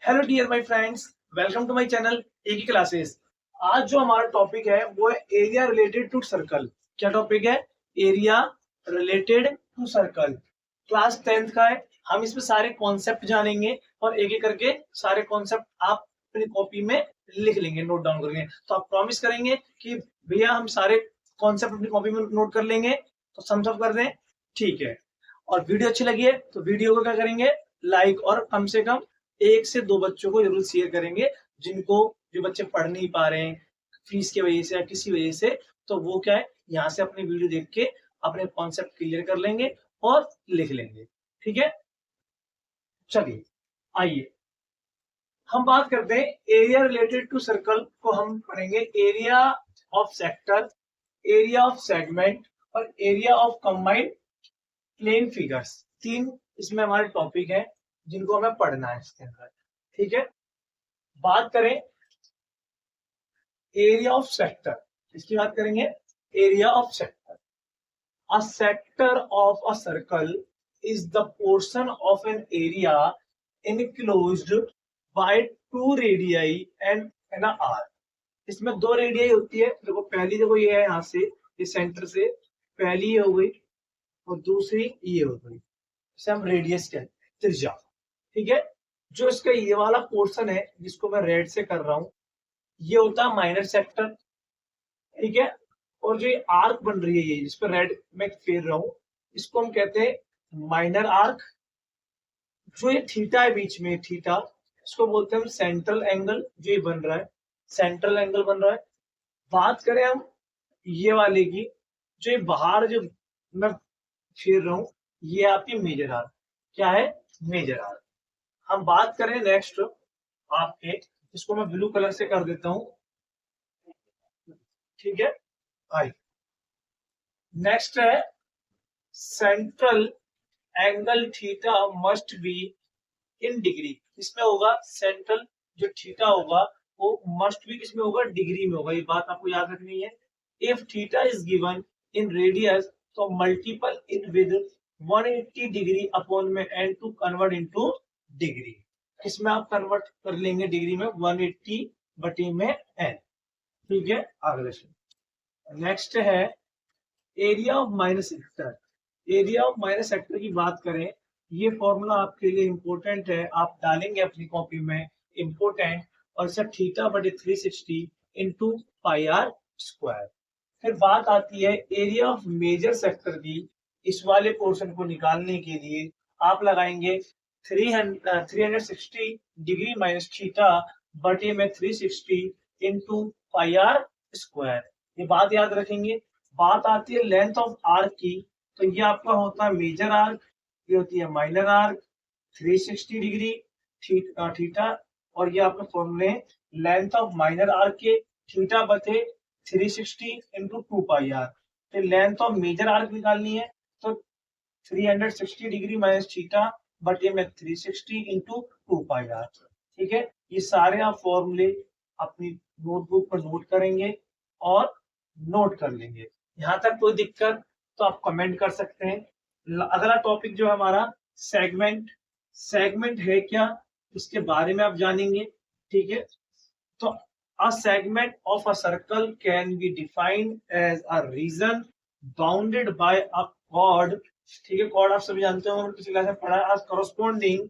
Hello dear my friends, welcome to my channel A की classes. आज जो हमारा टॉपिक है वो है एरिया रिलेटेड टू सर्कल। क्या टॉपिक है? Area related to circle. Class 10th का है। हम इसमें सारे कॉन्सेप्ट जानेंगे और एक एक करके सारे कॉन्सेप्ट आप अपनी कॉपी में लिख लेंगे, नोट डाउन करेंगे। तो आप प्रॉमिस करेंगे कि भैया हम सारे कॉन्सेप्ट अपनी कॉपी में नोट कर लेंगे, तो थम्स अप कर दें। ठीक है। और वीडियो अच्छी लगी है तो वीडियो को क्या करेंगे, लाइक, और कम से कम 1 से 2 बच्चों को जरूर शेयर करेंगे, जिनको जो बच्चे पढ़ नहीं पा रहे हैं फीस की वजह से या किसी वजह से, तो वो क्या है, यहाँ से अपनी वीडियो देख के अपने कॉन्सेप्ट क्लियर कर लेंगे और लिख लेंगे। ठीक है, चलिए आइए हम बात करते हैं एरिया रिलेटेड टू सर्कल को। हम पढ़ेंगे area of sector, area of segment और area of combined plane figures. 3 इसमें हमारे टॉपिक है जिनको हमें पढ़ना है इसके अंदर। ठीक है, बात करें एरिया ऑफ सेक्टर, इसकी बात करेंगे। Area of sector, a sector of a circle is the portion of an area enclosed by 2 radii and an arc. इसमें 2 रेडियाई होती है। देखो पहली, देखो ये है, यहाँ से ये सेंटर से पहली ये हो गई और दूसरी ये हो गई, इसे हम रेडियस कहते हैं, त्रिज्या। ठीक है, जो इसका ये वाला पोर्शन है जिसको मैं रेड से कर रहा हूं, ये होता है माइनर सेक्टर। ठीक है, और जो ये आर्क बन रही है, ये जिस पर रेड में फेर रहा हूं, इसको हम कहते हैं माइनर आर्क। जो ये थीटा है बीच में, थीटा, इसको बोलते हैं हम सेंट्रल एंगल। जो ये बन रहा है, सेंट्रल एंगल बन रहा है। बात करें हम ये वाले की, जो ये बाहर जो मैं फेर रहा हूं, ये आपकी मेजर आर्क। क्या है? Major arc. हम बात करें नेक्स्ट आपके, इसको मैं ब्लू कलर से कर देता हूं। ठीक है, आई नेक्स्ट है central angle theta must be in degree. इसमें होगा सेंट्रल जो थीटा होगा वो मस्ट बी किसमें होगा? डिग्री में होगा। ये बात आपको याद रखनी है। If theta is given in radian तो multiple in with 180 degree upon में an to convert into degree. इसमें आप कन्वर्ट कर लेंगे डिग्री में 180 बटे में एन। ठीक है, अगले नेक्स्ट है area of minus sector. Area of minus sector की बात करें, ये फॉर्मूला आपके लिए इंपॉर्टेंट है, आप डालेंगे अपनी कॉपी में, इंपॉर्टेंट। और सब थीटा बटे 360 इंटू पाई आर स्क्वायर। फिर बात आती है एरिया ऑफ मेजर सेक्टर की। इस वाले पोर्शन को निकालने के लिए आप लगाएंगे 360 डिग्री माइनस थीटा बटे में 360 इंटू पाई आर स्क्वायर। ये बात याद रखेंगे। बात आती है लेंथ ऑफ आर्क की, तो ये आपका होता है मेजर आर्क, ये होती है माइनर आर्क। 360 डिग्री थीटा, और ये आपका फॉर्मूले लेंथ ऑफ माइनर आर्क के थीटा बटे 360 इंटू 2 पाई आर। फिर लेंथ ऑफ मेजर आर्क निकालनी है, तो 360 डिग्री माइनस थीटा बटे में 360 इंटू 2 पाई आर। ठीक है, ये सारे आप फॉर्मूले अपनी नोटबुक पर नोट करेंगे और नोट कर लेंगे। यहाँ तक कोई दिक्कत तो आप कमेंट कर सकते हैं। अगला टॉपिक जो है हमारा सेगमेंट। सेगमेंट है क्या, इसके बारे में आप जानेंगे। ठीक है, तो a segment of a circle can be defined as a region bounded by a chord। ठीक है, chord आप सभी जानते हो, पिछली क्लास में पढ़ा है। as corresponding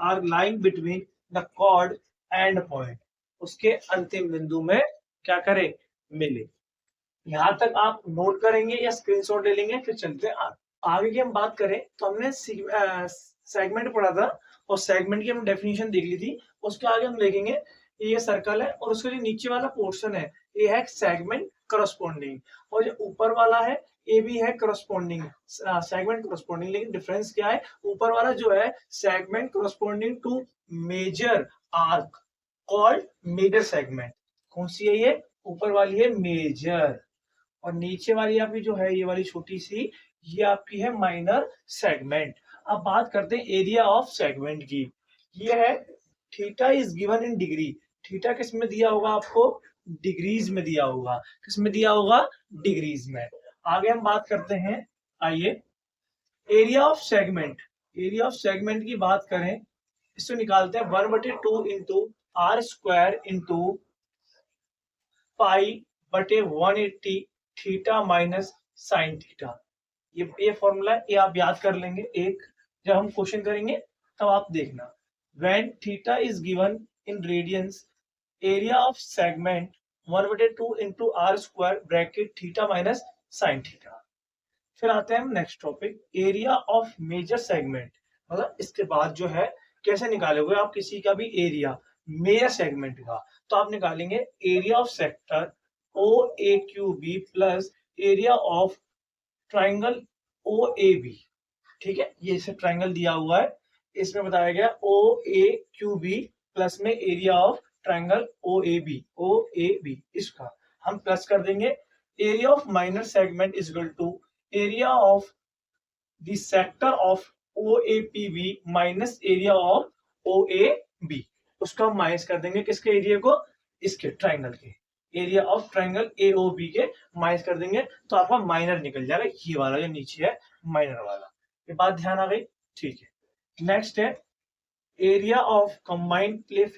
arc lying between the chord and point। उसके अंतिम बिंदु में क्या करे, मिले। यहाँ तक आप नोट करेंगे या स्क्रीनशॉट ले लेंगे। फिर चलते हैं आगे की हम बात करें, तो हमने सेगमेंट पढ़ा था और सेगमेंट की हम डेफिनेशन देख ली थी। उसके आगे हम देखेंगे ये सर्कल है और उसका जो नीचे वाला पोर्शन है ये है सेगमेंट करस्पॉन्डिंग, और जो ऊपर वाला है ये भी है करस्पॉन्डिंग, सेगमेंट करस्पॉन्डिंग। लेकिन डिफरेंस क्या है, ऊपर वाला जो है segment corresponding to major arc called major segment. कौन सी है ये? ऊपर वाली है मेजर, और नीचे वाली आपकी जो है ये वाली छोटी सी, ये आपकी है माइनर सेगमेंट। अब बात करते हैं एरिया ऑफ सेगमेंट की। ये है theta is given in degree. Theta किस में दिया होगा आपको? डिग्रीज में दिया होगा। किस में दिया होगा? डिग्रीज में। आगे हम बात करते हैं, आइए area of segment. Area of segment की बात करें इसको निकालते हैं 1/2 into r square into pi बटे 180 थीटा माइनस साइन थीटा। ये फॉर्मूला ये आप याद कर लेंगे, एक जब हम क्वेश्चन करेंगे तब आप देखना। When theta is given in radians, area of segment 1/2 into r square bracket theta minus sine theta. फिर आते हैं हम next topic, area of major segment. मतलब इसके बाद जो है कैसे निकालोगे आप किसी का भी एरिया मेजर सेगमेंट का, तो आप निकालेंगे area of sector O A Q B plus area of triangle O A B. ठीक है, ये इसे ट्राइंगल दिया हुआ है, इसमें बताया गया O A Q B plus में area of triangle O A B इसका हम प्लस कर देंगे। Area of minor segment is equal to area of the sector of O A P B minus area of O A B. उसका हम minus कर देंगे किसके एरिया को, इसके ट्राइंगल के area of triangle A O B के minus कर देंगे, तो आपका माइनर निकल जाएगा, ये वाला जो नीचे है माइनर वाला। ये बात ध्यान आ गई, ठीक है। नेक्स्ट है area of combined plane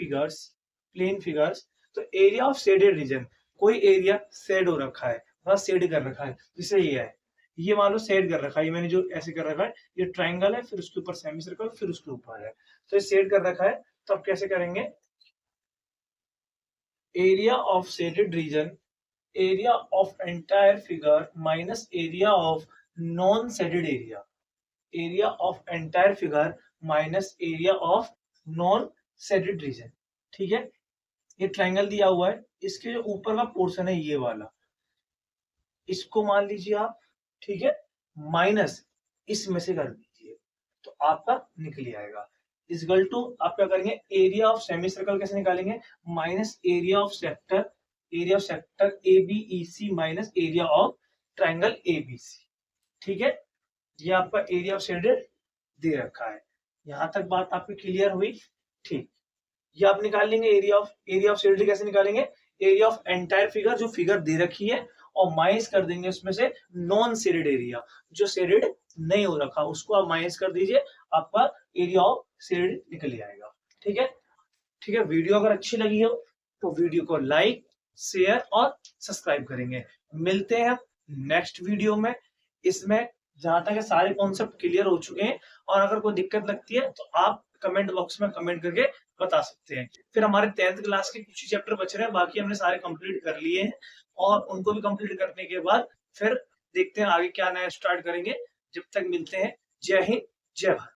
figures. तो एरिया ऑफ शेडेड रीजन, कोई एरिया शेड हो रखा है, मतलब शेड कर रखा है, जैसे ये है, ये मान लो शेड कर रखा है, ये मैंने जो ऐसे कर रखा है, ये ट्राइंगल है, फिर उसके ऊपर सेमी सर्कल, फिर उसके ऊपर है, तो ये शेड कर रखा है। तो अब कैसे करेंगे, area of shaded reason, area of entire figure minus area of non shaded area, area of entire figure minus area of non shaded region. ठीक है, ये ट्राइंगल दिया हुआ है, इसके जो ऊपर का पोर्शन है ये वाला, इसको मान लीजिए आप, ठीक है, माइनस इसमें से कर दीजिए, तो आपका निकल आएगा इक्वल टू, आप क्या करेंगे एरिया ऑफ सेमी सर्कल कैसे निकालेंगे, minus area of sector A B E C minus area of triangle A B C. ठीक है, ये आपका एरिया ऑफ शेडेड दे रखा है, यहां तक बात आपकी क्लियर हुई। ठीक, ये आप निकाल लेंगे एरिया ऑफ शेडेड कैसे निकालेंगे, एरिया ऑफ एंटायर फिगर जो फिगर दे रखी है, और माइनस कर देंगे उसमें से नॉन शेडेड एरिया, जो शेडेड नहीं हो रखा उसको आप माइनस कर दीजिए, आपका एरिया ऑफ शेडेड निकल आएगा। ठीक है, ठीक है। वीडियो अगर अच्छी लगी हो तो वीडियो को लाइक शेयर और सब्सक्राइब करेंगे। मिलते हैं नेक्स्ट वीडियो में, इसमें जहां तक सारे कॉन्सेप्ट क्लियर हो चुके हैं, और अगर कोई दिक्कत लगती है तो आप कमेंट बॉक्स में कमेंट करके बता सकते हैं। फिर हमारे 10th क्लास के कुछ चैप्टर बच रहे हैं, बाकी हमने सारे कंप्लीट कर लिए हैं, और उनको भी कंप्लीट करने के बाद फिर देखते हैं आगे क्या नया स्टार्ट करेंगे। जब तक मिलते हैं, जय हिंद जय भारत।